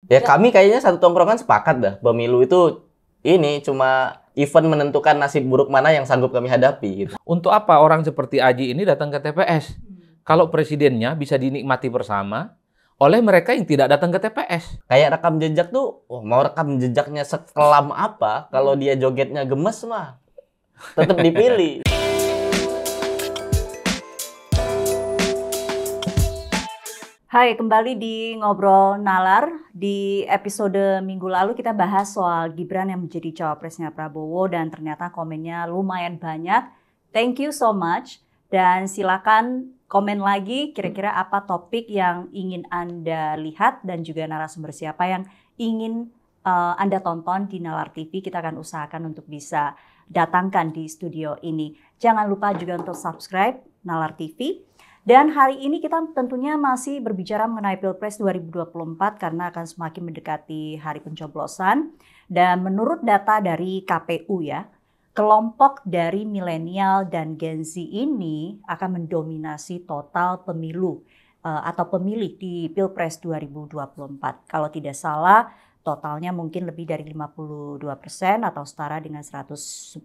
Ya kami kayaknya satu tongkrongan sepakat dah, pemilu itu ini cuma event menentukan nasib buruk mana yang sanggup kami hadapi gitu. Untuk apa orang seperti Aji ini datang ke TPS? Kalau presidennya bisa dinikmati bersama oleh mereka yang tidak datang ke TPS. Kayak rekam jejak tuh, mau rekam jejaknya sekelam apa, kalau dia jogetnya gemes mah tetap dipilih. Hai, kembali di Ngobrol Nalar. Di episode minggu lalu kita bahas soal Gibran yang menjadi cawapresnya Prabowo dan ternyata komennya lumayan banyak. Thank you so much. Dan silakan komen lagi kira-kira apa topik yang ingin Anda lihat dan juga narasumber siapa yang ingin Anda tonton di Nalar TV. Kita akan usahakan untuk bisa datangkan di studio ini. Jangan lupa juga untuk subscribe Nalar TV. Dan hari ini kita tentunya masih berbicara mengenai Pilpres 2024 karena akan semakin mendekati hari pencoblosan. Dan menurut data dari KPU ya, kelompok dari milenial dan Gen Z ini akan mendominasi total pemilu atau pemilih di Pilpres 2024. Kalau tidak salah, totalnya mungkin lebih dari 52% atau setara dengan 110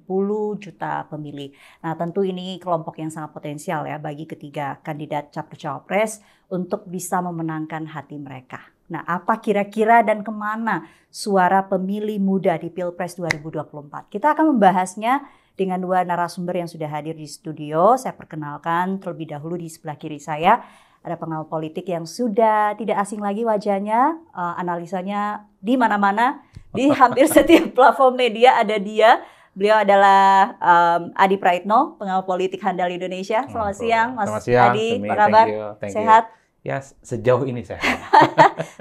juta pemilih. Nah, tentu ini kelompok yang sangat potensial ya bagi ketiga kandidat capres-cawapres untuk bisa memenangkan hati mereka. Nah, apa kira-kira dan kemana suara pemilih muda di Pilpres 2024? Kita akan membahasnya dengan dua narasumber yang sudah hadir di studio. Saya perkenalkan terlebih dahulu di sebelah kiri saya. Ada pengawal politik yang sudah tidak asing lagi wajahnya, analisanya di mana-mana, di hampir setiap platform media ada dia. Beliau adalah Adi Praitno, pengawal politik handal Indonesia. Selamat siang, Mas Adi. Apa kabar? Sehat? Ya, sejauh ini sehat.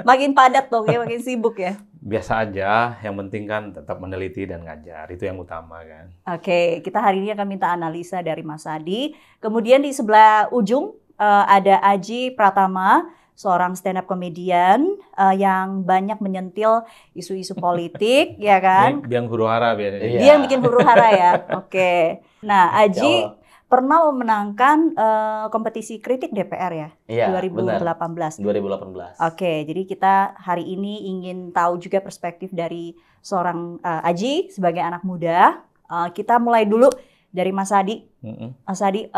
Makin padat dong ya, makin sibuk ya? Biasa aja, yang penting kan tetap meneliti dan ngajar, itu yang utama kan. Oke, kita hari ini akan minta analisa dari Mas Adi. Kemudian di sebelah ujung ada Aji Pratama, seorang stand up comedian yang banyak menyentil isu-isu politik, ya kan? Biang huru-hara biasanya. Dia yang bikin huru-hara ya. Oke. Nah, Aji pernah memenangkan kompetisi kritik DPR ya? Iya, 2018. 2018. Oke, jadi kita hari ini ingin tahu juga perspektif dari seorang Aji sebagai anak muda. Kita mulai dulu dari Mas Adi. Mas Adi,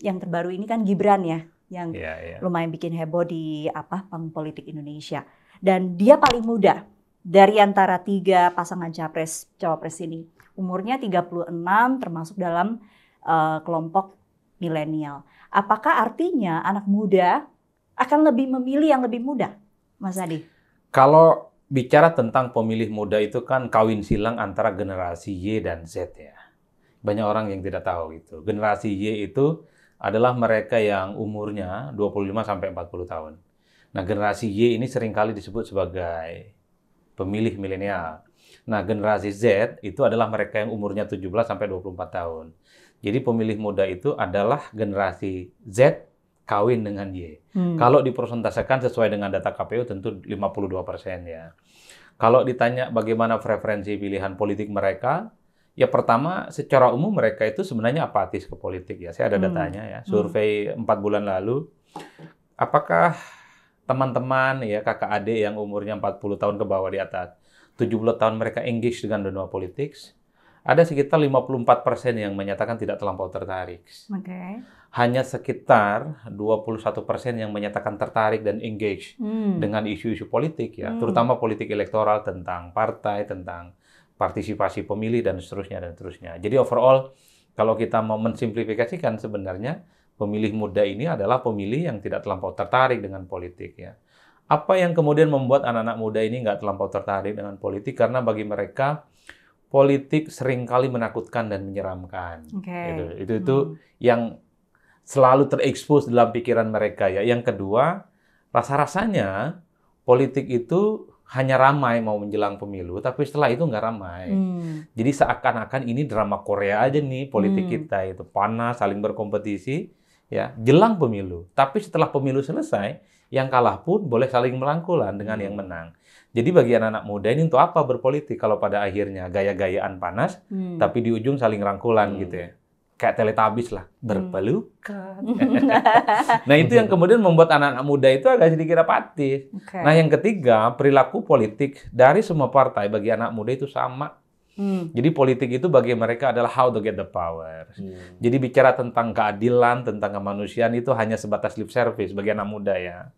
yang terbaru ini kan Gibran ya, yang lumayan bikin heboh di panggung politik Indonesia. Dan dia paling muda dari antara tiga pasangan cawapres ini. Umurnya 36, termasuk dalam kelompok milenial. Apakah artinya anak muda akan lebih memilih yang lebih muda, Mas Adi? Kalau bicara tentang pemilih muda itu kan kawin silang antara generasi Y dan Z ya. Banyak orang yang tidak tahu itu. Generasi Y itu adalah mereka yang umurnya 25-40 tahun. Nah, generasi Y ini seringkali disebut sebagai pemilih milenial. Nah, generasi Z itu adalah mereka yang umurnya 17-24 tahun. Jadi pemilih muda itu adalah generasi Z kawin dengan Y. Kalau dipersentasekan sesuai dengan data KPU tentu 52% ya. Kalau ditanya bagaimana preferensi pilihan politik mereka, ya pertama, secara umum mereka itu sebenarnya apatis ke politik ya. Saya ada datanya ya. Survei 4 bulan lalu, apakah teman-teman ya kakak adik yang umurnya 40 tahun ke bawah di atas 70 tahun mereka engage dengan dunia politik? Ada sekitar 54% yang menyatakan tidak terlampau tertarik. Hanya sekitar 21% yang menyatakan tertarik dan engage dengan isu-isu politik ya, terutama politik elektoral tentang partai, tentang partisipasi pemilih dan seterusnya dan seterusnya. Jadi overall kalau kita mau mensimplifikasikan sebenarnya pemilih muda ini adalah pemilih yang tidak terlampau tertarik dengan politik ya. Apa yang kemudian membuat anak-anak muda ini nggak terlampau tertarik dengan politik? Karena bagi mereka politik seringkali menakutkan dan menyeramkan. Itu yang selalu terekspos dalam pikiran mereka ya. Yang kedua, rasa-rasanya politik itu hanya ramai mau menjelang pemilu, tapi setelah itu nggak ramai. Jadi seakan-akan ini drama Korea aja nih politik kita itu panas, saling berkompetisi, ya jelang pemilu. Tapi setelah pemilu selesai, yang kalah pun boleh saling merangkulan dengan yang menang. Jadi bagi anak-anak muda ini untuk apa berpolitik kalau pada akhirnya gaya-gayaan panas, tapi di ujung saling rangkulan gitu ya. kayak Teletubbies lah, berpelukan. Nah itu yang kemudian membuat anak-anak muda itu agak sedikit apatis. Okay. Nah yang ketiga, perilaku politik dari semua partai bagi anak muda itu sama. Jadi politik itu bagi mereka adalah how to get the power. Jadi bicara tentang keadilan, tentang kemanusiaan itu hanya sebatas lip service bagi anak muda ya.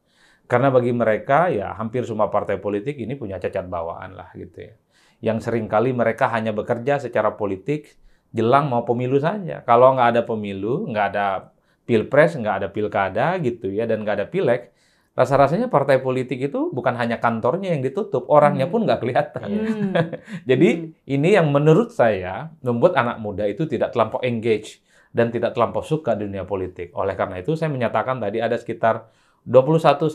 Karena bagi mereka ya hampir semua partai politik ini punya cacat bawaan lah gitu ya. Yang seringkali mereka hanya bekerja secara politik jelang mau pemilu saja. Kalau nggak ada pemilu, nggak ada pilpres, nggak ada pilkada gitu ya, dan nggak ada pileg, rasa-rasanya partai politik itu bukan hanya kantornya yang ditutup, orangnya pun nggak kelihatan. Jadi ini yang menurut saya membuat anak muda itu tidak terlampau engage dan tidak terlampau suka dunia politik. Oleh karena itu saya menyatakan tadi ada sekitar 21-22%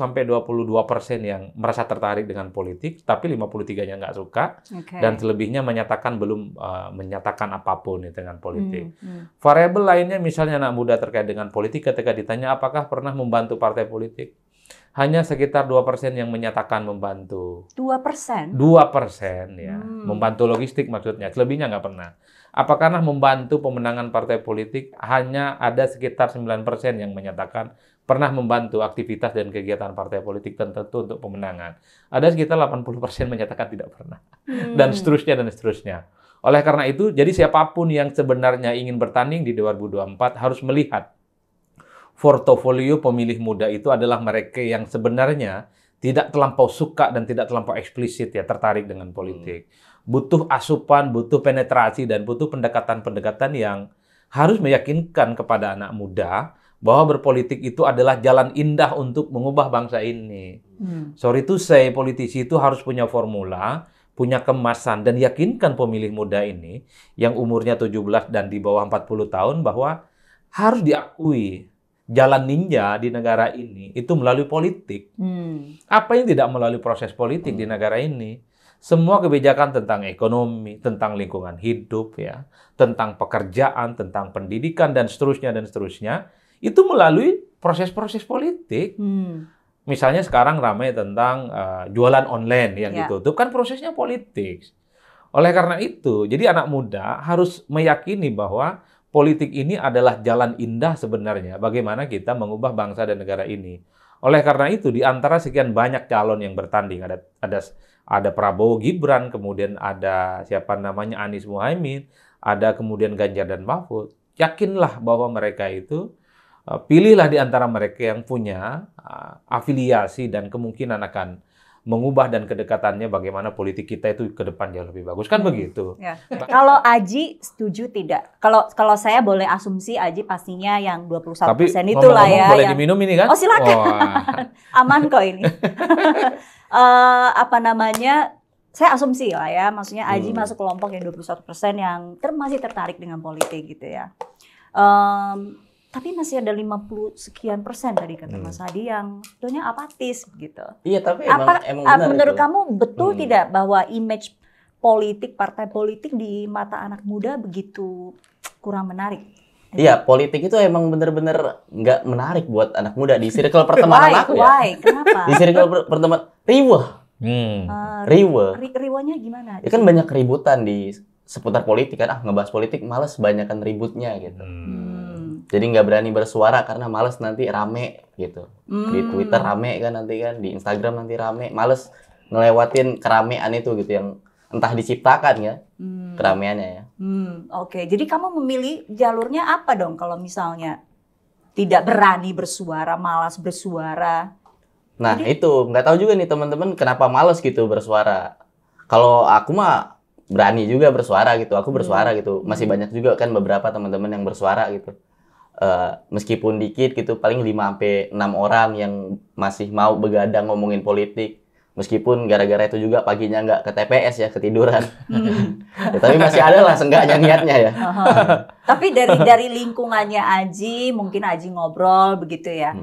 yang merasa tertarik dengan politik, tapi 53-nya nggak suka, dan selebihnya menyatakan belum menyatakan apapun dengan politik. Variabel lainnya misalnya anak muda terkait dengan politik ketika ditanya apakah pernah membantu partai politik, hanya sekitar 2% yang menyatakan membantu. 2%? 2% ya, membantu logistik maksudnya, selebihnya nggak pernah. Apakah membantu pemenangan partai politik, hanya ada sekitar 9% yang menyatakan pernah membantu aktivitas dan kegiatan partai politik tertentu untuk pemenangan. Ada sekitar 80% menyatakan tidak pernah. Dan seterusnya dan seterusnya. Oleh karena itu, jadi siapapun yang sebenarnya ingin bertanding di 2024 harus melihat portofolio pemilih muda itu adalah mereka yang sebenarnya tidak terlampau suka dan tidak terlampau eksplisit ya tertarik dengan politik. Butuh asupan, butuh penetrasi, dan butuh pendekatan-pendekatan yang harus meyakinkan kepada anak muda bahwa berpolitik itu adalah jalan indah untuk mengubah bangsa ini. Sorry to say, politisi itu harus punya formula, punya kemasan, dan yakinkan pemilih muda ini yang umurnya 17 dan di bawah 40 tahun bahwa harus diakui jalan ninja di negara ini itu melalui politik. Apa yang tidak melalui proses politik di negara ini? Semua kebijakan tentang ekonomi, tentang lingkungan hidup, ya, tentang pekerjaan, tentang pendidikan, dan seterusnya, itu melalui proses-proses politik. Misalnya sekarang ramai tentang jualan online yang ditutup, kan prosesnya politik. Oleh karena itu, jadi anak muda harus meyakini bahwa politik ini adalah jalan indah sebenarnya bagaimana kita mengubah bangsa dan negara ini. Oleh karena itu, di antara sekian banyak calon yang bertanding, ada Prabowo Gibran, kemudian ada siapa namanya Anies Muhaimin, ada kemudian Ganjar dan Mahfud. Yakinlah bahwa mereka itu, pilihlah di antara mereka yang punya afiliasi dan kemungkinan akan mengubah dan kedekatannya bagaimana politik kita itu ke depan jauh lebih bagus. Kan begitu. Ya. Kalau Aji setuju tidak? Kalau saya boleh asumsi Aji pastinya yang 21% itulah ya. Boleh diminum ini kan? Oh silakan. Aman kok ini. Saya asumsi lah ya. Maksudnya Aji masuk kelompok yang 21% yang masih tertarik dengan politik gitu ya. Tapi masih ada 50 sekian persen tadi kata Mas Hadi yang sebetulnya apatis gitu. Iya, tapi emang benar menurut itu. kamu betul tidak bahwa image politik, partai politik di mata anak muda begitu kurang menarik? Iya, politik itu emang bener-bener nggak menarik buat anak muda di circle pertemanan aku ya. Why? Kenapa? Di circle pertemanan, riweh. Riwahnya gimana? Ya kan banyak keributan di seputar politik kan. Ngebahas politik males banyakan ributnya gitu. Jadi nggak berani bersuara karena males nanti rame gitu. Di Twitter rame kan nanti kan, di Instagram nanti rame. Males ngelewatin keramaian itu gitu yang entah diciptakan ya keramaiannya ya. Oke, jadi kamu memilih jalurnya apa dong kalau misalnya tidak berani bersuara, malas bersuara? Nah itu nggak tahu juga nih teman-teman kenapa males gitu bersuara. Kalau aku mah berani juga bersuara gitu. Aku bersuara gitu. Masih banyak juga kan beberapa teman-teman yang bersuara gitu. Meskipun dikit gitu, paling 5-6 orang yang masih mau begadang ngomongin politik. Meskipun gara-gara itu juga paginya nggak ke TPS ya, ketiduran. Ya, tapi masih ada lah seenggaknya niatnya ya. Tapi dari lingkungannya Aji, mungkin Aji ngobrol begitu ya.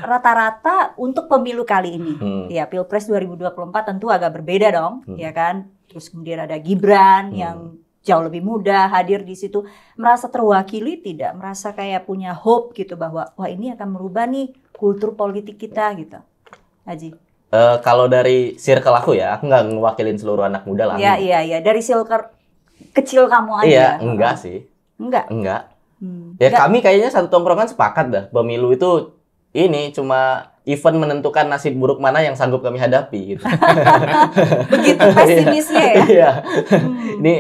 Rata-rata untuk pemilu kali ini, ya Pilpres 2024 tentu agak berbeda dong, ya kan. Terus kemudian ada Gibran yang jauh lebih muda hadir di situ, merasa terwakili tidak? Merasa kayak punya hope gitu bahwa wah ini akan merubah nih kultur politik kita gitu, Aji? Kalau dari circle aku ya, aku nggak ngewakilin seluruh anak muda lah. Iya. Dari circle kecil kamu aja. Iya, enggak sih. Enggak. Ya kami kayaknya satu tongkrongan sepakat dah, pemilu itu ini cuma event menentukan nasib buruk mana yang sanggup kami hadapi gitu. Begitu pesimisnya ya. Iya. Ini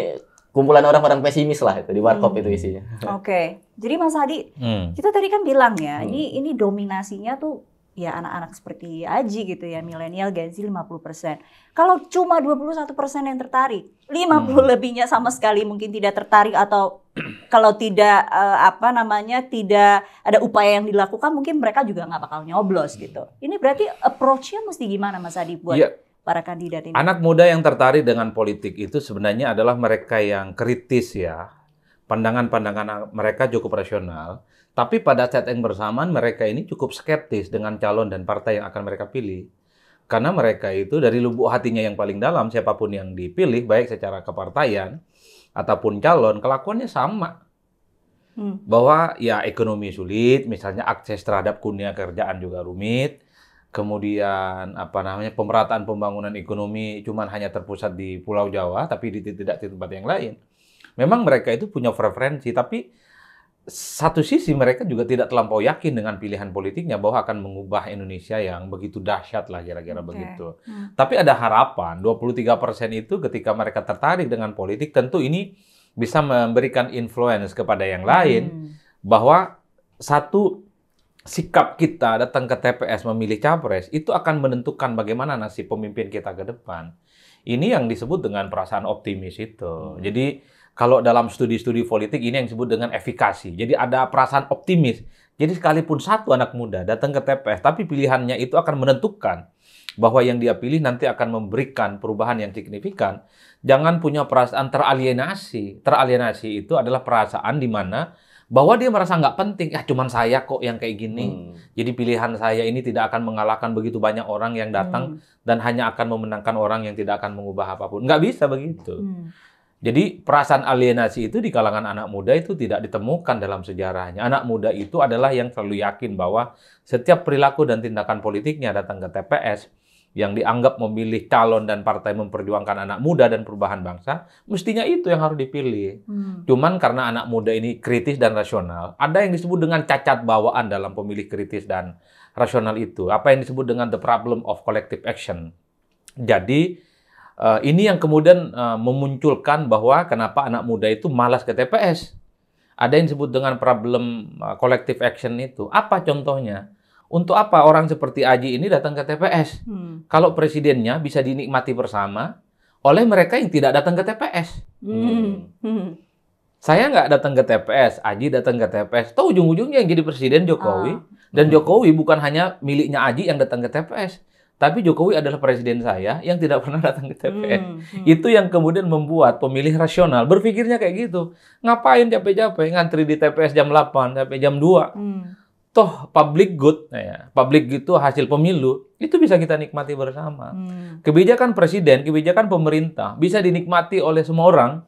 kumpulan orang-orang pesimis lah itu di warkop itu isinya. Oke. Jadi Mas Hadi, kita tadi kan bilang ya, ini dominasinya tuh ya anak-anak seperti Aji gitu ya, milenial Gen Z 50%. Kalau cuma 21% yang tertarik, 50 lebihnya sama sekali mungkin tidak tertarik, atau kalau tidak tidak ada upaya yang dilakukan, mungkin mereka juga nggak bakal nyoblos gitu. Ini berarti approach-nya mesti gimana Mas Hadi buat para kandidat ini? Anak muda yang tertarik dengan politik itu sebenarnya adalah mereka yang kritis ya. Pandangan-pandangan mereka cukup rasional. Tapi pada saat yang bersamaan mereka ini cukup skeptis dengan calon dan partai yang akan mereka pilih. Karena mereka itu dari lubuk hatinya yang paling dalam, siapapun yang dipilih, baik secara kepartaian ataupun calon, kelakuannya sama. Bahwa ya ekonomi sulit, misalnya akses terhadap dunia kerjaan juga rumit. Kemudian pemerataan pembangunan ekonomi cuman hanya terpusat di Pulau Jawa, tapi tidak di tempat yang lain. Memang mereka itu punya preferensi, tapi satu sisi mereka juga tidak terlampau yakin dengan pilihan politiknya bahwa akan mengubah Indonesia yang begitu dahsyat lah kira-kira begitu. Tapi ada harapan, 23% itu ketika mereka tertarik dengan politik, tentu ini bisa memberikan influence kepada yang lain bahwa satu sikap kita datang ke TPS memilih capres itu akan menentukan bagaimana nasib pemimpin kita ke depan. Ini yang disebut dengan perasaan optimis itu. Jadi kalau dalam studi-studi politik ini yang disebut dengan efikasi. Jadi ada perasaan optimis. Jadi sekalipun satu anak muda datang ke TPS, tapi pilihannya itu akan menentukan bahwa yang dia pilih nanti akan memberikan perubahan yang signifikan. Jangan punya perasaan teralienasi. Teralienasi itu adalah perasaan di mana bahwa dia merasa nggak penting, cuman saya kok yang kayak gini. Jadi pilihan saya ini tidak akan mengalahkan begitu banyak orang yang datang dan hanya akan memenangkan orang yang tidak akan mengubah apapun. Nggak bisa begitu. Jadi perasaan alienasi itu di kalangan anak muda itu tidak ditemukan dalam sejarahnya. Anak muda itu adalah yang selalu yakin bahwa setiap perilaku dan tindakan politiknya datang ke TPS yang dianggap memilih calon dan partai memperjuangkan anak muda dan perubahan bangsa, mestinya itu yang harus dipilih. Cuman karena anak muda ini kritis dan rasional, ada yang disebut dengan cacat bawaan dalam pemilih kritis dan rasional itu. Apa yang disebut dengan the problem of collective action. Jadi ini yang kemudian memunculkan bahwa kenapa anak muda itu malas ke TPS. Ada yang disebut dengan problem collective action itu. Apa contohnya? Untuk apa orang seperti Aji ini datang ke TPS? Kalau presidennya bisa dinikmati bersama oleh mereka yang tidak datang ke TPS. Saya nggak datang ke TPS, Aji datang ke TPS. Tahu ujung-ujungnya yang jadi presiden Jokowi. Dan Jokowi bukan hanya miliknya Aji yang datang ke TPS. Tapi Jokowi adalah presiden saya yang tidak pernah datang ke TPS. Itu yang kemudian membuat pemilih rasional berpikirnya kayak gitu. Ngapain capek-capek ngantri di TPS jam 8 sampai jam 2? Toh public good, public good itu hasil pemilu, itu bisa kita nikmati bersama. Kebijakan presiden, kebijakan pemerintah bisa dinikmati oleh semua orang,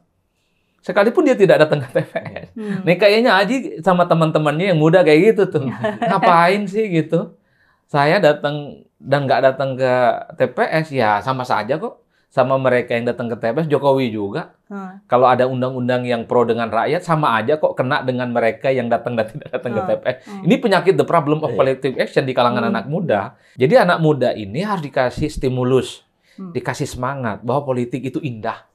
sekalipun dia tidak datang ke TPS. Nih kayaknya Aji sama teman-temannya yang muda kayak gitu tuh. Ngapain sih gitu? Saya datang dan nggak datang ke TPS, ya sama saja kok. Sama mereka yang datang ke TPS, Jokowi juga. Kalau ada undang-undang yang pro dengan rakyat, sama aja kok kena dengan mereka yang datang dan tidak datang ke TPS. Ini penyakit the problem of collective action di kalangan anak muda. Jadi anak muda ini harus dikasih stimulus, dikasih semangat bahwa politik itu indah,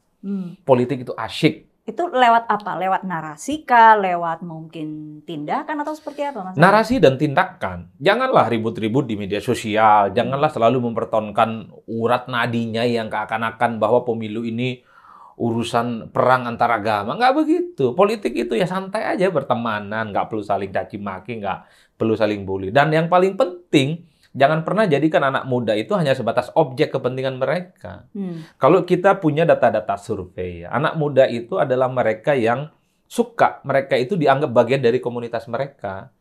politik itu asyik. Itu lewat apa? Lewat narasi kah? Lewat mungkin tindakan atau seperti apa, Mas? Narasi dan tindakan. Janganlah ribut-ribut di media sosial. Janganlah selalu mempertontonkan urat nadinya yang seakan-akan bahwa pemilu ini urusan perang antar agama. Nggak begitu. Politik itu ya santai aja, bertemanan. Nggak perlu saling caci maki, nggak perlu saling bully. Dan yang paling penting, jangan pernah jadikan anak muda itu hanya sebatas objek kepentingan mereka. Kalau kita punya data-data survei, anak muda itu adalah mereka yang suka, mereka itu dianggap bagian dari komunitas mereka.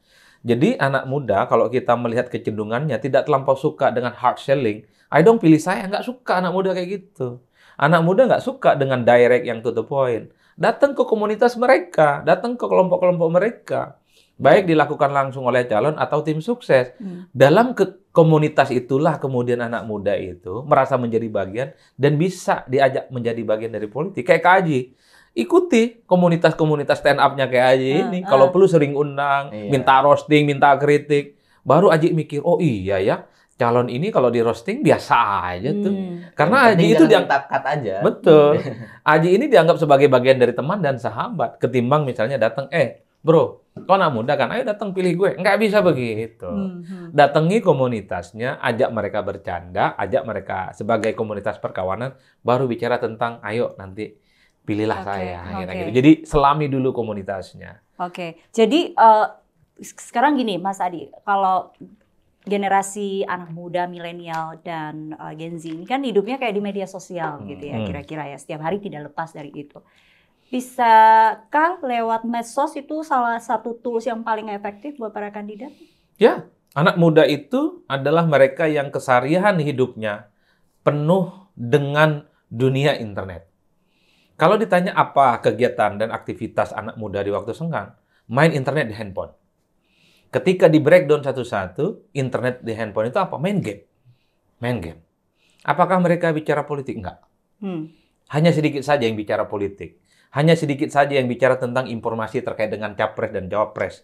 Jadi anak muda kalau kita melihat kecenderungannya tidak terlampau suka dengan hard selling. I don't pilih saya, nggak suka anak muda kayak gitu. Anak muda nggak suka dengan direct yang to the point. Datang ke komunitas mereka, datang ke kelompok-kelompok mereka. Baik dilakukan langsung oleh calon atau tim sukses. Dalam komunitas itulah kemudian anak muda itu merasa menjadi bagian dan bisa diajak menjadi bagian dari politik. Kayak Kak Aji. ikuti komunitas-komunitas stand up-nya kayak Aji ini. Kalau perlu sering undang, Iya. minta roasting, minta kritik. Baru Aji mikir, oh iya ya, calon ini kalau di roasting biasa aja tuh. Karena Aji itu dianggap cut aja. betul. Aji ini dianggap sebagai bagian dari teman dan sahabat. Ketimbang misalnya datang, bro, kau anak muda kan, ayo datang pilih gue. Nggak bisa begitu. Datangi komunitasnya, ajak mereka bercanda, ajak mereka sebagai komunitas perkawanan, baru bicara tentang, ayo nanti pilihlah saya. Gitu. Jadi selami dulu komunitasnya. Oke, jadi sekarang gini Mas Adi, kalau generasi anak muda, milenial, dan Gen Z ini kan hidupnya kayak di media sosial gitu ya, kira-kira ya, setiap hari tidak lepas dari itu. Bisakah lewat medsos itu salah satu tools yang paling efektif buat para kandidat? Ya, anak muda itu adalah mereka yang keseharian hidupnya penuh dengan dunia internet. Kalau ditanya apa kegiatan dan aktivitas anak muda di waktu senggang, main internet di handphone. Ketika di breakdown satu-satu, internet di handphone itu apa? Main game. Main game. Apakah mereka bicara politik? Enggak. Hanya sedikit saja yang bicara politik. Hanya sedikit saja yang bicara tentang informasi terkait dengan capres dan cawapres.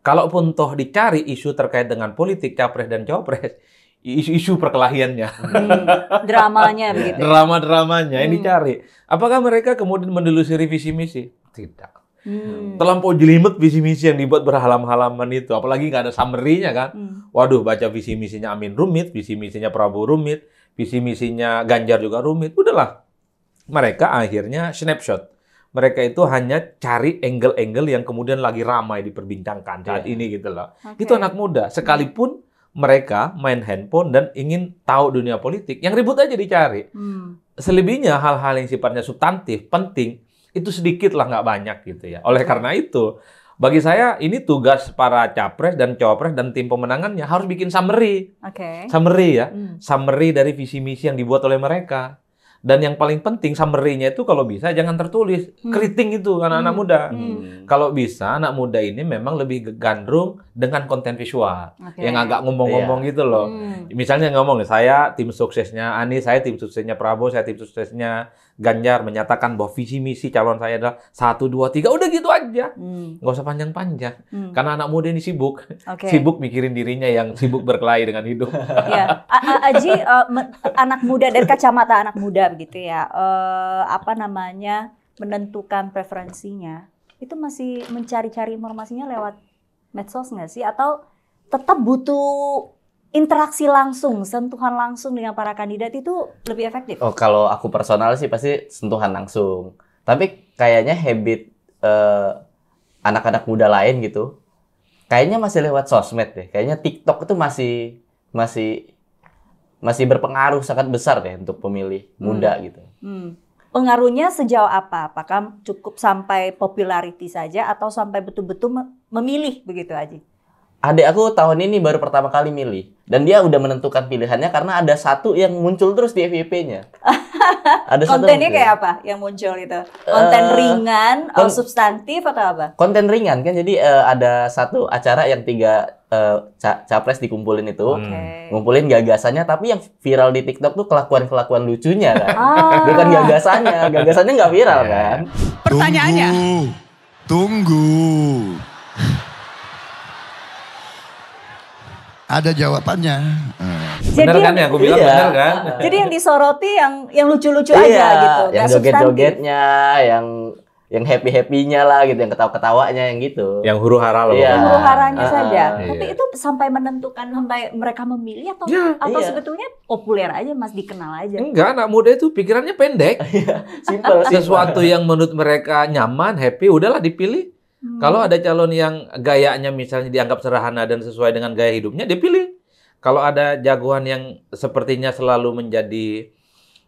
Kalaupun toh dicari isu terkait dengan politik, capres dan cawapres, isu-isu perkelahiannya. Dramanya begitu. Drama-dramanya yang dicari. Apakah mereka kemudian menelusuri visi misi? Tidak. Terlampau jelimet visi misi yang dibuat berhalaman-halaman itu. Apalagi nggak ada summary-nya kan. Waduh, baca visi misinya Amin rumit, visi misinya Prabowo rumit, visi misinya Ganjar juga rumit. Udahlah. Mereka akhirnya snapshot. Mereka itu hanya cari angle-angle yang kemudian lagi ramai diperbincangkan saat ini gitu loh. Itu anak muda. Sekalipun mereka main handphone dan ingin tahu dunia politik, yang ribut aja dicari. Selebihnya hal-hal yang sifatnya substantif, penting, itu sedikit lah, nggak banyak gitu ya. Oleh karena itu, bagi saya ini tugas para capres dan cawapres dan tim pemenangannya harus bikin summary. Summary ya. Summary dari visi misi yang dibuat oleh mereka. Dan yang paling penting summary-nya itu kalau bisa jangan tertulis. Keriting itu anak-anak muda. Kalau bisa anak muda ini memang lebih gandrung dengan konten visual. Yang agak ngomong-ngomong gitu loh. Misalnya ngomong, saya tim suksesnya Anies, saya tim suksesnya Prabowo, saya tim suksesnya Ganjar, menyatakan bahwa visi misi calon saya adalah 1, 2, 3. Udah gitu aja. Nggak usah panjang-panjang. Karena anak muda ini sibuk. Sibuk mikirin dirinya yang sibuk berkelahi dengan hidup. Ya, Aji, anak muda dari kacamata anak muda begitu ya, menentukan preferensinya, itu masih mencari-cari informasinya lewat medsos nggak sih? Atau tetap butuh interaksi langsung, sentuhan langsung dengan para kandidat itu lebih efektif? Oh, kalau aku personal sih pasti sentuhan langsung. Tapi kayaknya habit anak-anak muda lain gitu, kayaknya masih lewat sosmed deh. Kayaknya TikTok itu masih berpengaruh sangat besar deh untuk pemilih muda gitu. Pengaruhnya sejauh apa? Apakah cukup sampai popularity saja atau sampai betul-betul memilih begitu aja? Adik aku tahun ini baru pertama kali milih. Dan dia udah menentukan pilihannya karena ada satu yang muncul terus di FYP-nya. Kontennya kayak apa yang muncul itu? Konten ringan, substantif atau apa? Konten ringan kan, jadi ada satu acara yang 3 capres dikumpulin itu. Ngumpulin gagasannya, tapi yang viral di TikTok tuh kelakuan-kelakuan lucunya kan. Bukan gagasannya. Gagasannya nggak viral kan. Pertanyaannya. Tunggu. Ada jawabannya. Bener kan ya? Aku bilang bener kan? Jadi yang disoroti yang lucu-lucu aja gitu. Yang joget-jogetnya, yang happy-happy-nya lah gitu, yang ketawa-ketawanya yang gitu. Yang huru-hara loh. Yang huru-haranya saja. Tapi itu sampai menentukan, sampai mereka memilih atau sebetulnya populer aja, Mas, dikenal aja. Enggak, anak muda itu pikirannya pendek. Simple. Sesuatu yang menurut mereka nyaman, happy, udahlah dipilih. Kalau ada calon yang gayanya misalnya dianggap sederhana dan sesuai dengan gaya hidupnya, dia pilih. Kalau ada jagoan yang sepertinya selalu menjadi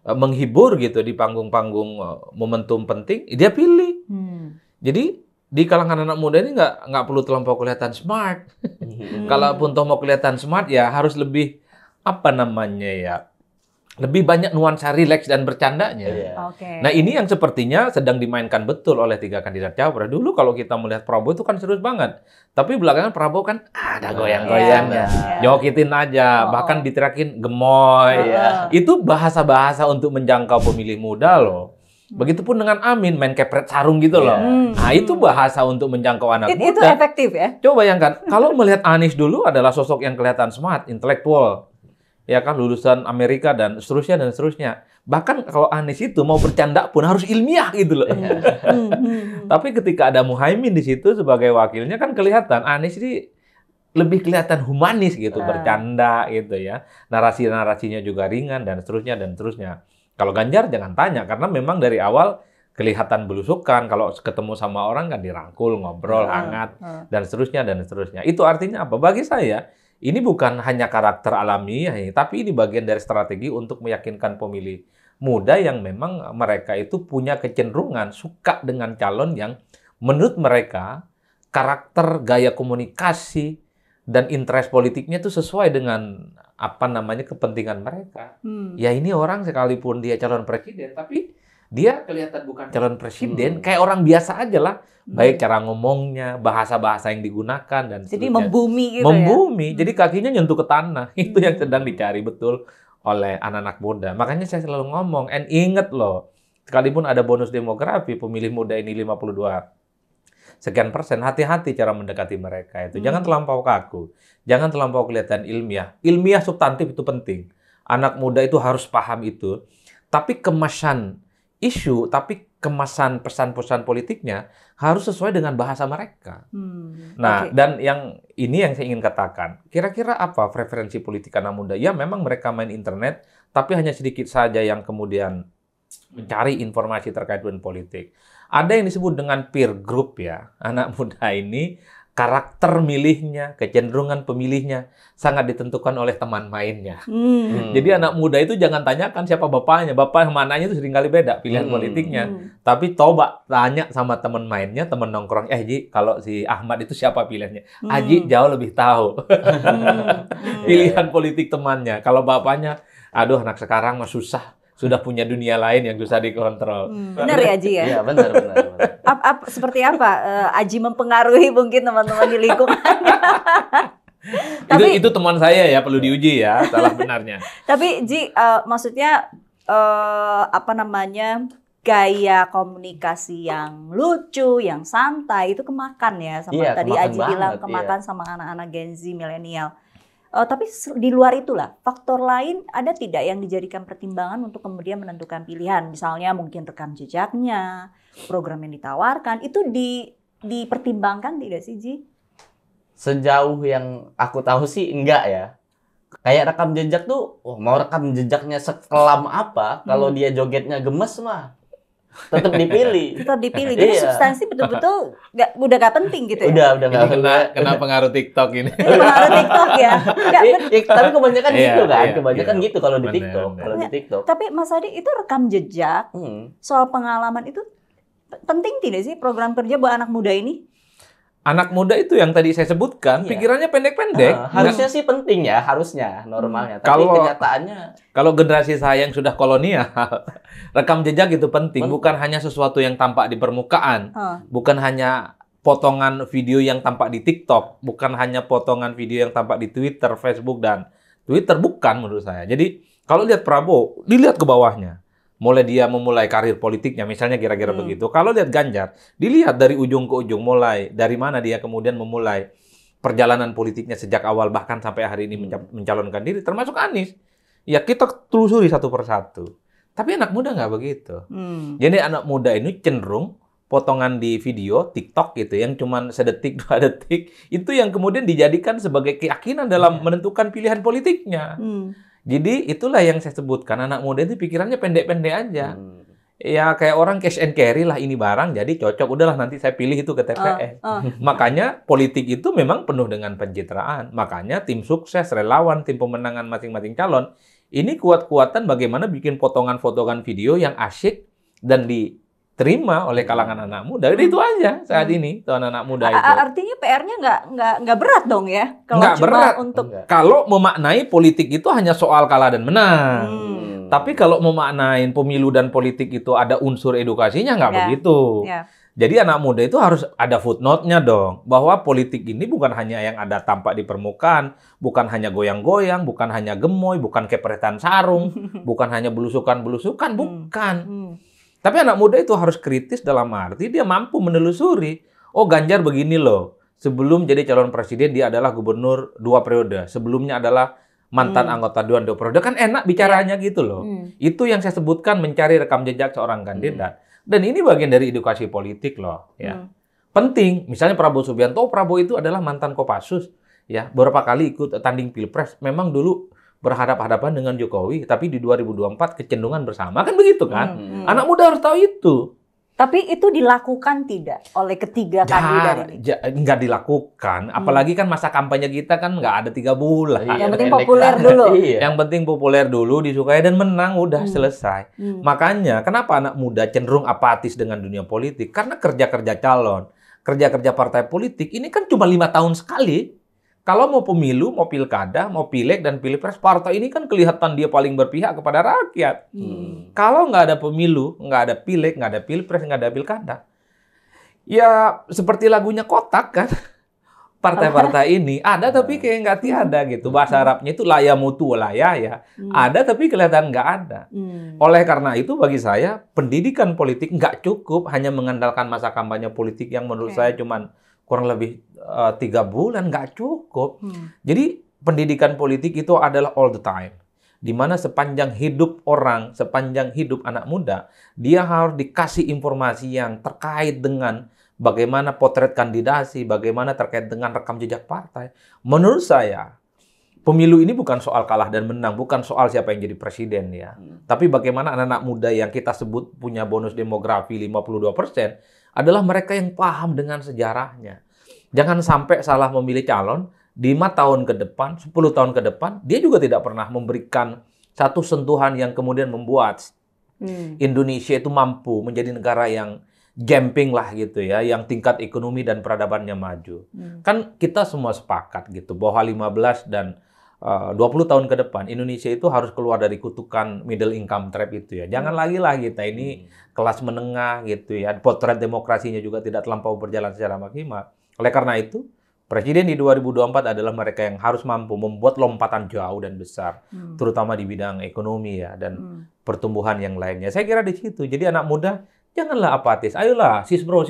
menghibur gitu di panggung-panggung momentum penting, dia pilih. Jadi di kalangan anak muda ini nggak perlu terlampau kelihatan smart. Kalaupun toh mau kelihatan smart ya harus lebih lebih banyak nuansa rileks dan bercandanya. Nah ini yang sepertinya sedang dimainkan betul oleh 3 kandidat capres. Dulu kalau kita melihat Prabowo itu kan serius banget. Tapi belakangan Prabowo kan ada goyang-goyangnya. Nyokitin aja, bahkan diterakin gemoy. Itu bahasa-bahasa untuk menjangkau pemilih muda loh. Begitupun dengan Amin, main kepret sarung gitu loh. Nah, itu bahasa untuk menjangkau anak muda. Itu efektif ya? Coba bayangkan, kalau melihat Anies dulu adalah sosok yang kelihatan smart, intelektual, ya kan, lulusan Amerika dan seterusnya dan seterusnya. Bahkan kalau Anies itu mau bercanda pun harus ilmiah gitu loh. Tapi ketika ada Muhaimin di situ sebagai wakilnya kan kelihatan Anies ini lebih kelihatan humanis gitu, bercanda gitu ya. Narasi-narasinya juga ringan dan seterusnya dan seterusnya. Kalau Ganjar jangan tanya, karena memang dari awal kelihatan belusukan. Kalau ketemu sama orang kan dirangkul, ngobrol, hangat, dan seterusnya, dan seterusnya. Itu artinya apa? Bagi saya, ini bukan hanya karakter alamiah, tapi ini bagian dari strategi untuk meyakinkan pemilih muda yang memang mereka itu punya kecenderungan suka dengan calon yang menurut mereka karakter, gaya komunikasi, dan interest politiknya itu sesuai dengan kepentingan mereka. Ya ini orang sekalipun dia calon presiden, tapi dia kelihatan bukan calon presiden, kayak orang biasa aja lah. Baik cara ngomongnya, bahasa-bahasa yang digunakan, dan jadi seterusnya. membumi gitu Membumi, jadi kakinya nyentuh ke tanah. Itu yang sedang dicari betul oleh anak-anak muda. Makanya saya selalu ngomong, inget loh, sekalipun ada bonus demografi, pemilih muda ini 52 sekian persen, hati-hati cara mendekati mereka itu. Jangan terlampau kaku, jangan terlampau kelihatan ilmiah. Ilmiah substantif itu penting. Anak muda itu harus paham itu. Tapi kemasan isu, tapi kemasan pesan-pesan politiknya harus sesuai dengan bahasa mereka. Nah, dan yang saya ingin katakan, kira-kira apa preferensi politik anak muda? Ya memang mereka main internet, tapi hanya sedikit saja yang kemudian mencari informasi terkait dengan politik. Ada yang disebut dengan peer group ya. Anak muda ini karakter milihnya, kecenderungan pemilihnya sangat ditentukan oleh teman mainnya. Jadi anak muda itu jangan tanyakan siapa bapaknya. Bapak mananya itu seringkali beda pilihan politiknya. Tapi coba tanya sama teman mainnya, teman nongkrong. Ji, kalau si Ahmad itu siapa pilihannya? Aji jauh lebih tahu pilihan politik temannya. Kalau bapaknya, aduh anak sekarang mah susah. Sudah punya dunia lain yang susah dikontrol. Benar ya, Aji ya? Iya, benar. Seperti apa Aji mempengaruhi mungkin teman-teman di lingkungan? Itu teman saya ya, perlu diuji ya salah benarnya. Tapi Ji, maksudnya gaya komunikasi yang lucu, yang santai itu kemakan ya sama tadi Aji bilang kemakan sama anak-anak Gen Z milenial. Tapi di luar itulah, faktor lain ada tidak yang dijadikan pertimbangan untuk kemudian menentukan pilihan? Misalnya mungkin rekam jejaknya, program yang ditawarkan, itu dipertimbangkan tidak sih, Ji? Sejauh yang aku tahu sih enggak ya. Kayak rekam jejak tuh, mau rekam jejaknya sekelam apa, kalau dia jogetnya gemes mah tetap dipilih. Tetap dipilih. Jadi substansi betul-betul udah gak penting gitu ya? Udah nggak kena pengaruh TikTok ini. Pengaruh TikTok ya. Tapi kebanyakan gitu kan, kebanyakan gitu kalau di TikTok. Tapi Mas Adi itu rekam jejak soal pengalaman itu penting tidak sih program kerja buat anak muda ini? Anak muda itu yang tadi saya sebutkan, pikirannya pendek-pendek. Harusnya sih penting ya, harusnya normalnya. Tapi kenyataannya, kalau generasi saya yang sudah kolonial, rekam jejak itu penting. Bukan hanya sesuatu yang tampak di permukaan, bukan hanya potongan video yang tampak di TikTok, bukan hanya potongan video yang tampak di Twitter, Facebook dan Twitter, bukan menurut saya. Jadi kalau lihat Prabowo, dilihat ke bawahnya. Mulai dia memulai karir politiknya, misalnya kira-kira begitu. Kalau lihat Ganjar, dilihat dari ujung ke ujung, mulai dari mana dia kemudian memulai perjalanan politiknya sejak awal, bahkan sampai hari ini mencalonkan diri, termasuk Anies. Ya kita telusuri satu persatu. Tapi anak muda nggak begitu. Jadi anak muda ini cenderung potongan di video, TikTok gitu, yang cuma sedetik, 2 detik, itu yang kemudian dijadikan sebagai keyakinan dalam menentukan pilihan politiknya. Jadi itulah yang saya sebutkan, anak muda itu pikirannya pendek-pendek aja. Ya kayak orang cash and carry lah, ini barang jadi cocok, udahlah nanti saya pilih itu ke TPS. Makanya politik itu memang penuh dengan pencitraan. Makanya tim sukses, relawan, tim pemenangan masing-masing calon, ini kuat-kuatan bagaimana bikin potongan-potongan video yang asyik dan diterima oleh kalangan anak muda. Jadi itu aja saat ini tuh anak muda itu. Artinya PR-nya nggak berat dong ya? Nggak berat. Kalau memaknai politik itu hanya soal kalah dan menang. Tapi kalau memaknain pemilu dan politik itu ada unsur edukasinya, nggak begitu. Jadi anak muda itu harus ada footnote-nya dong. Bahwa politik ini bukan hanya yang ada tampak di permukaan, bukan hanya goyang-goyang, bukan hanya gemoy, bukan kepretan sarung, bukan hanya belusukan-belusukan, bukan. Tapi anak muda itu harus kritis dalam arti dia mampu menelusuri. Oh, Ganjar begini loh. Sebelum jadi calon presiden dia adalah gubernur 2 periode. Sebelumnya adalah mantan anggota Dewan 2 periode. Kan enak bicaranya gitu loh. Itu yang saya sebutkan mencari rekam jejak seorang kandidat. Dan ini bagian dari edukasi politik loh. Ya. Penting. Misalnya Prabowo Subianto. Prabowo itu adalah mantan Kopassus. Ya, beberapa kali ikut tanding pilpres. Memang dulu berhadapan-hadapan dengan Jokowi, tapi di 2024 kecenderungan bersama. Kan begitu kan? Anak muda harus tahu itu. Tapi itu dilakukan tidak oleh ketiga kandidat ini? Nggak dilakukan. Apalagi kan masa kampanye kita kan nggak ada 3 bulan. Yang penting populer dulu. Yang penting populer dulu, disukai dan menang, udah selesai. Makanya kenapa anak muda cenderung apatis dengan dunia politik? Karena kerja-kerja calon, kerja-kerja partai politik ini kan cuma 5 tahun sekali. Kalau mau pemilu, mau pilkada, mau pileg dan pilpres, partai ini kan kelihatan dia paling berpihak kepada rakyat. Kalau nggak ada pemilu, nggak ada pileg, nggak ada pilpres, nggak ada pilkada, ya seperti lagunya Kotak kan. Partai-partai ini ada tapi kayak nggak tiada gitu. Bahasa Arabnya itu laya mutu laya ya. Ada tapi kelihatan nggak ada. Oleh karena itu bagi saya pendidikan politik nggak cukup hanya mengandalkan masa kampanye politik yang menurut saya cuman kurang lebih 3 bulan, nggak cukup. Jadi pendidikan politik itu adalah all the time. Di mana sepanjang hidup orang, sepanjang hidup anak muda, dia harus dikasih informasi yang terkait dengan bagaimana potret kandidasi, bagaimana terkait dengan rekam jejak partai. Menurut saya, pemilu ini bukan soal kalah dan menang, bukan soal siapa yang jadi presiden ya. Tapi bagaimana anak-anak muda yang kita sebut punya bonus demografi 52%, adalah mereka yang paham dengan sejarahnya. Jangan sampai salah memilih calon, 5 tahun ke depan, 10 tahun ke depan, dia juga tidak pernah memberikan satu sentuhan yang kemudian membuat Indonesia itu mampu menjadi negara yang jumping lah gitu ya, yang tingkat ekonomi dan peradabannya maju. Kan kita semua sepakat gitu, bahwa 15 dan 20 tahun ke depan Indonesia itu harus keluar dari kutukan middle income trap itu ya. Jangan lagi lah kita ini kelas menengah gitu ya. Potret demokrasinya juga tidak terlampau berjalan secara maksimal. Oleh karena itu, presiden di 2024 adalah mereka yang harus mampu membuat lompatan jauh dan besar, terutama di bidang ekonomi ya dan pertumbuhan yang lainnya. Saya kira di situ. Jadi anak muda janganlah apatis. Ayolah, sis bro.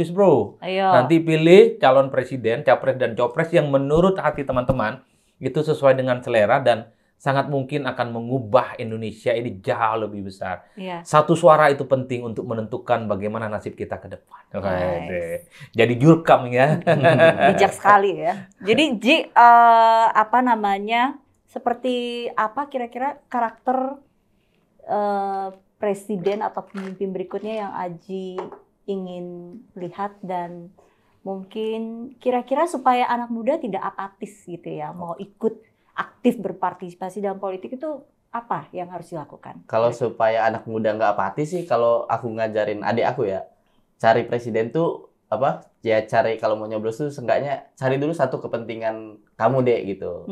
Ayo. Nanti pilih calon presiden, capres dan copres yang menurut hati teman-teman itu sesuai dengan selera dan sangat mungkin akan mengubah Indonesia ini jauh lebih besar. Satu suara itu penting untuk menentukan bagaimana nasib kita ke depan. Nice. Jadi jurkam ya. Bijak sekali ya. Jadi Ji, seperti apa kira-kira karakter presiden atau pemimpin berikutnya yang Aji ingin lihat, dan mungkin kira-kira supaya anak muda tidak apatis gitu ya, mau ikut aktif berpartisipasi dalam politik, itu apa yang harus dilakukan? Kalau supaya anak muda nggak apatis sih, kalau aku ngajarin adik aku ya, cari presiden tuh apa? Ya cari, kalau mau nyoblos tuh seenggaknya cari dulu satu kepentingan kamu deh gitu.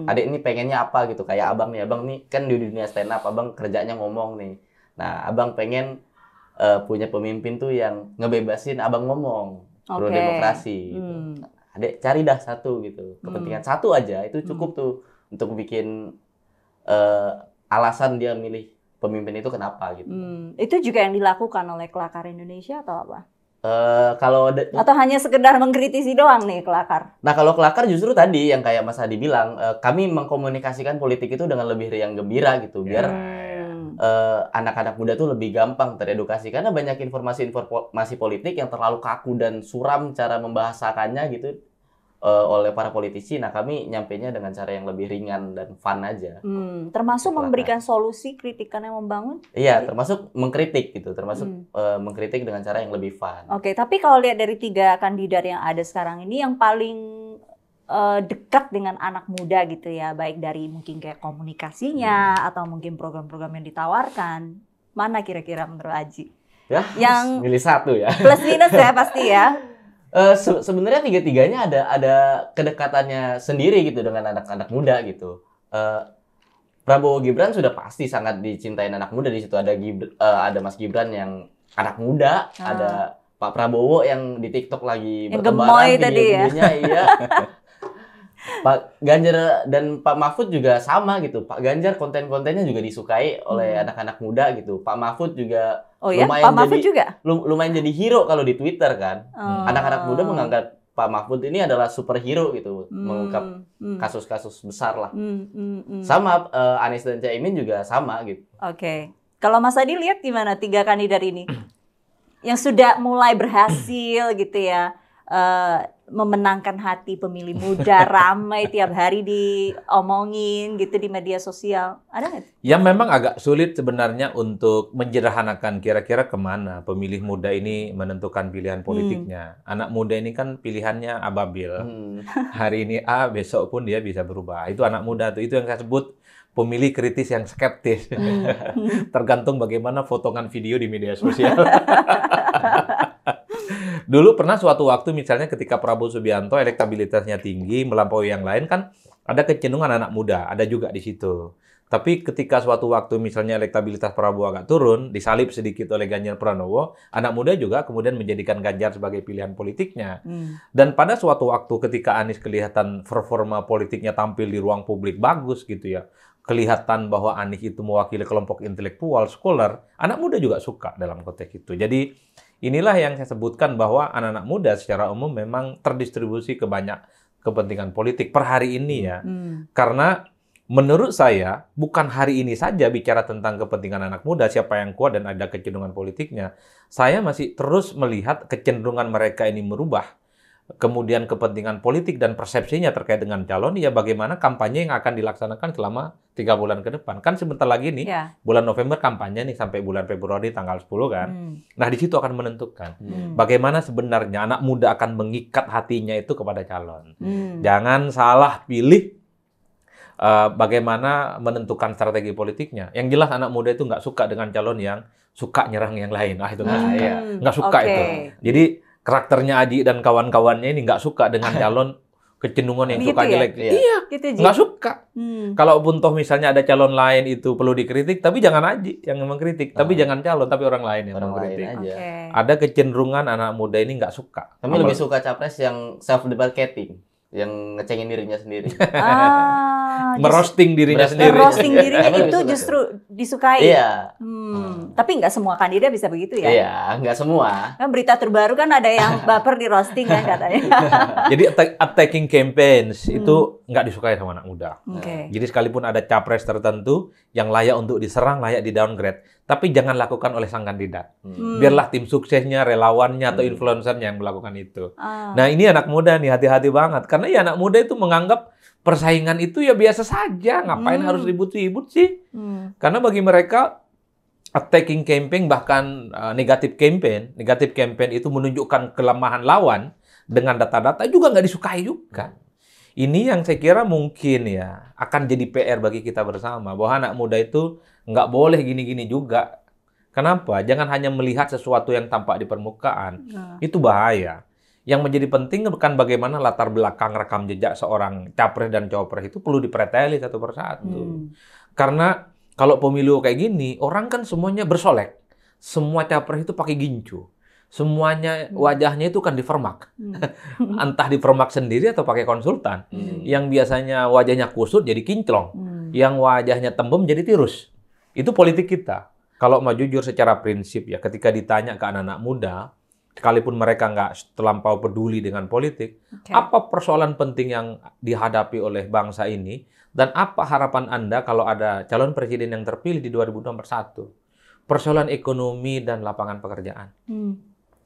Adik ini pengennya apa gitu, kayak abang nih kan di dunia stand up, abang kerjanya ngomong nih. Nah, abang pengen punya pemimpin tuh yang ngebebasin abang ngomong. Pro demokrasi gitu. Adek cari dah satu gitu, kepentingan satu aja itu cukup tuh untuk bikin alasan dia milih pemimpin itu kenapa gitu. Itu juga yang dilakukan oleh Kelakar Indonesia atau apa? Atau hanya sekedar mengkritisi doang nih Kelakar? Nah, kalau Kelakar justru tadi yang kayak Mas Hadi bilang, kami mengkomunikasikan politik itu dengan lebih riang gembira gitu, biar anak-anak muda tuh lebih gampang teredukasi, karena banyak informasi politik yang terlalu kaku dan suram cara membahasakannya gitu oleh para politisi. Nah, kami nyampainya dengan cara yang lebih ringan dan fun aja. Termasuk memberikan solusi, kritikan yang membangun? Iya, termasuk mengkritik gitu, termasuk mengkritik dengan cara yang lebih fun. Oke, tapi kalau lihat dari 3 kandidat yang ada sekarang ini, yang paling dekat dengan anak muda gitu ya, baik dari mungkin kayak komunikasinya atau mungkin program-program yang ditawarkan, mana kira-kira menurut Aji? Ya, yang milih satu ya. Plus minus ya pasti ya. Sebenarnya tiga-tiganya ada kedekatannya sendiri gitu dengan anak-anak muda gitu. Prabowo Gibran sudah pasti sangat dicintai anak muda. Di situ ada Mas Gibran yang anak muda, ada Pak Prabowo yang di TikTok lagi yang bertebaran gemoy tadi ya. Iya. Pak Ganjar dan Pak Mahfud juga sama gitu. Pak Ganjar konten-kontennya juga disukai oleh anak-anak muda gitu. Pak Mahfud juga Oh ya, Pak Mahfud juga? lumayan jadi hero kalau di Twitter kan. Oh. Anak-anak muda menganggap Pak Mahfud ini adalah superhero gitu, mengungkap kasus-kasus besar lah. Sama Anies dan Caimin juga sama gitu. Oke. Kalau Mas Adi lihat gimana 3 kandidat ini? Yang sudah mulai berhasil gitu ya, memenangkan hati pemilih muda, ramai tiap hari diomongin gitu di media sosial. Ada nggak? Yang memang agak sulit sebenarnya untuk menjederhanakan kira-kira kemana pemilih muda ini menentukan pilihan politiknya. Anak muda ini kan pilihannya ababil. Hari ini A, besok pun dia bisa berubah. Itu anak muda tuh. Itu yang saya sebut pemilih kritis yang skeptis. Tergantung bagaimana potongan video di media sosial. Dulu pernah suatu waktu misalnya ketika Prabowo Subianto elektabilitasnya tinggi melampaui yang lain kan ada kecenderungan anak muda, ada juga di situ. Tapi ketika suatu waktu misalnya elektabilitas Prabowo agak turun, disalip sedikit oleh Ganjar Pranowo, anak muda juga kemudian menjadikan Ganjar sebagai pilihan politiknya. Dan pada suatu waktu ketika Anies kelihatan performa politiknya tampil di ruang publik bagus gitu ya, kelihatan bahwa Anies itu mewakili kelompok intelektual, scholar, anak muda juga suka dalam konteks itu. Jadi inilah yang saya sebutkan bahwa anak-anak muda secara umum memang terdistribusi ke banyak kepentingan politik per hari ini ya. Karena menurut saya bukan hari ini saja bicara tentang kepentingan anak muda, siapa yang kuat dan ada kecenderungan politiknya. Saya masih terus melihat kecenderungan mereka ini merubah. Kemudian kepentingan politik dan persepsinya terkait dengan calon, ya bagaimana kampanye yang akan dilaksanakan selama 3 bulan ke depan. Kan sebentar lagi nih, bulan November kampanye nih sampai bulan Februari tanggal 10 kan. Nah di situ akan menentukan bagaimana sebenarnya anak muda akan mengikat hatinya itu kepada calon. Jangan salah pilih bagaimana menentukan strategi politiknya. Yang jelas anak muda itu nggak suka dengan calon yang suka nyerang yang lain. Itu nggak suka. Nggak suka itu. Jadi karakternya Aji dan kawan-kawannya ini nggak suka dengan calon kecenderungan yang suka jelek. Iya, nggak suka. Kalaupun toh misalnya ada calon lain itu perlu dikritik, tapi jangan Aji yang mengkritik. Tapi jangan calon, tapi orang lain yang mengkritik. Ada kecenderungan anak muda ini nggak suka. Kami lebih suka capres yang self-deprecating, yang ngecengin dirinya sendiri. Merosting dirinya sendiri. Merosting dirinya itu justru disukai. Iya. Tapi nggak semua kandidat bisa begitu ya? Iya, nggak semua. Kan berita terbaru kan ada yang baper di roasting kan katanya. Jadi attacking campaigns itu nggak disukai sama anak muda. Jadi sekalipun ada capres tertentu yang layak untuk diserang, layak di downgrade, tapi jangan lakukan oleh sang kandidat. Biarlah tim suksesnya, relawannya atau influencernya yang melakukan itu. Nah ini anak muda nih hati-hati banget, karena ya anak muda itu menganggap persaingan itu ya biasa saja, ngapain harus ribut-ribut sih? Karena bagi mereka attacking campaign bahkan negatif campaign itu menunjukkan kelemahan lawan dengan data-data juga nggak disukai juga. Ini yang saya kira mungkin ya akan jadi PR bagi kita bersama bahwa anak muda itu nggak boleh gini-gini juga. Kenapa? Jangan hanya melihat sesuatu yang tampak di permukaan. Itu bahaya. Yang menjadi penting bukan bagaimana latar belakang rekam jejak seorang capres dan cawapres itu perlu dipreteli satu persatu. Karena kalau pemilu kayak gini, orang kan semuanya bersolek. Semua capres itu pakai gincu. Semuanya wajahnya itu kan dipermak. Entah dipermak sendiri atau pakai konsultan. Yang biasanya wajahnya kusut jadi kinclong. Yang wajahnya tembem jadi tirus. Itu politik kita. Kalau mau jujur secara prinsip ya, ketika ditanya ke anak-anak muda, sekalipun mereka nggak terlampau peduli dengan politik, apa persoalan penting yang dihadapi oleh bangsa ini, dan apa harapan Anda kalau ada calon presiden yang terpilih di 2021? Persoalan ekonomi dan lapangan pekerjaan.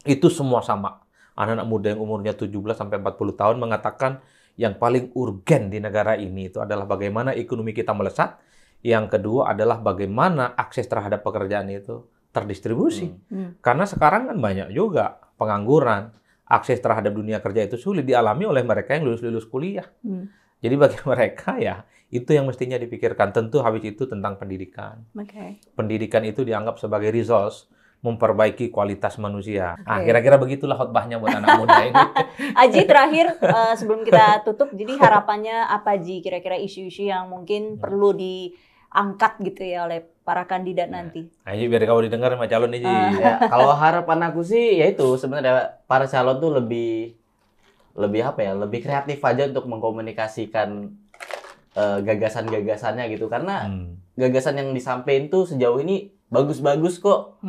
Itu semua sama. Anak-anak muda yang umurnya 17-40 tahun mengatakan yang paling urgen di negara ini itu adalah bagaimana ekonomi kita melesat. Yang kedua adalah bagaimana akses terhadap pekerjaan itu terdistribusi. Karena sekarang kan banyak juga pengangguran, akses terhadap dunia kerja itu sulit dialami oleh mereka yang lulus-lulus kuliah. Jadi bagi mereka ya itu yang mestinya dipikirkan. Tentu habis itu tentang pendidikan. Pendidikan itu dianggap sebagai resource memperbaiki kualitas manusia. Kira-kira begitulah khotbahnya buat anak muda ini. Aji terakhir sebelum kita tutup, jadi harapannya apa Ji? Kira-kira isu-isu yang mungkin perlu diangkat gitu ya oleh para kandidat nanti. Ayo biar kamu didengar sama calon ini. Ya, kalau harapan aku sih ya itu sebenarnya para calon tuh lebih lebih apa ya, lebih kreatif aja untuk mengkomunikasikan gagasan-gagasannya gitu, karena gagasan yang disampaikan tuh sejauh ini bagus-bagus kok,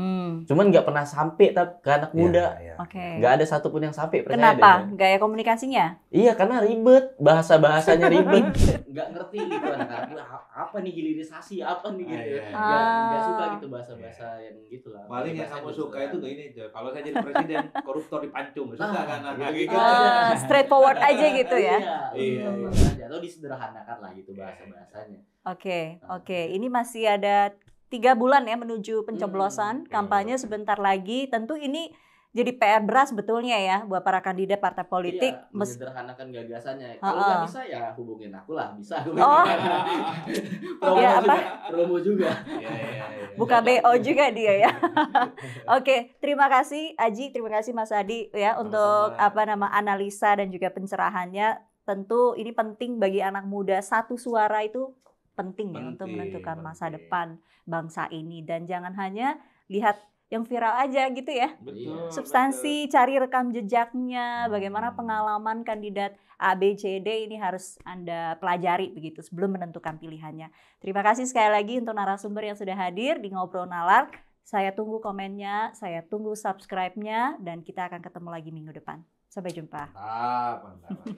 cuman nggak pernah sampai ke anak muda. Oke. Nggak ada satupun yang sampai, percaya Kenapa? deh. Gaya komunikasinya? Iya, karena ribet, bahasanya ribet. Nggak ngerti gitu anak-anak, apa nih hilirisasi, apa nih gitu. Nggak suka gitu bahasa-bahasa yang gitu lah. Paling yang kamu suka itu tuh ini, Jo. Kalau saya jadi presiden, koruptor dipancung. Suka kan? gitu. Straightforward aja gitu ya? Iya. Atau disederhanakan lah gitu bahasa-bahasanya. Oke. Ini masih ada 3 bulan ya menuju pencoblosan, kampanye sebentar lagi. Tentu ini jadi PR berat sebetulnya ya buat para kandidat partai politik. Iya, menyederhanakan gagasannya. Kalau Uh-uh. nggak bisa ya hubungin aku lah, bisa. Oh. Ya, apa? Promo juga. Buka BO juga dia ya. Oke, terima kasih Aji, terima kasih Mas Adi ya untuk analisa dan juga pencerahannya. Tentu ini penting bagi anak muda, satu suara itu penting ya untuk menentukan masa depan bangsa ini, dan jangan hanya lihat yang viral aja gitu ya. Betul. Substansi, cari rekam jejaknya, bagaimana pengalaman kandidat A, B, C, D ini harus Anda pelajari begitu sebelum menentukan pilihannya. Terima kasih sekali lagi untuk narasumber yang sudah hadir di Ngobrol Nalar. Saya tunggu komennya, saya tunggu subscribe-nya, dan kita akan ketemu lagi minggu depan. Sampai jumpa. Mantap.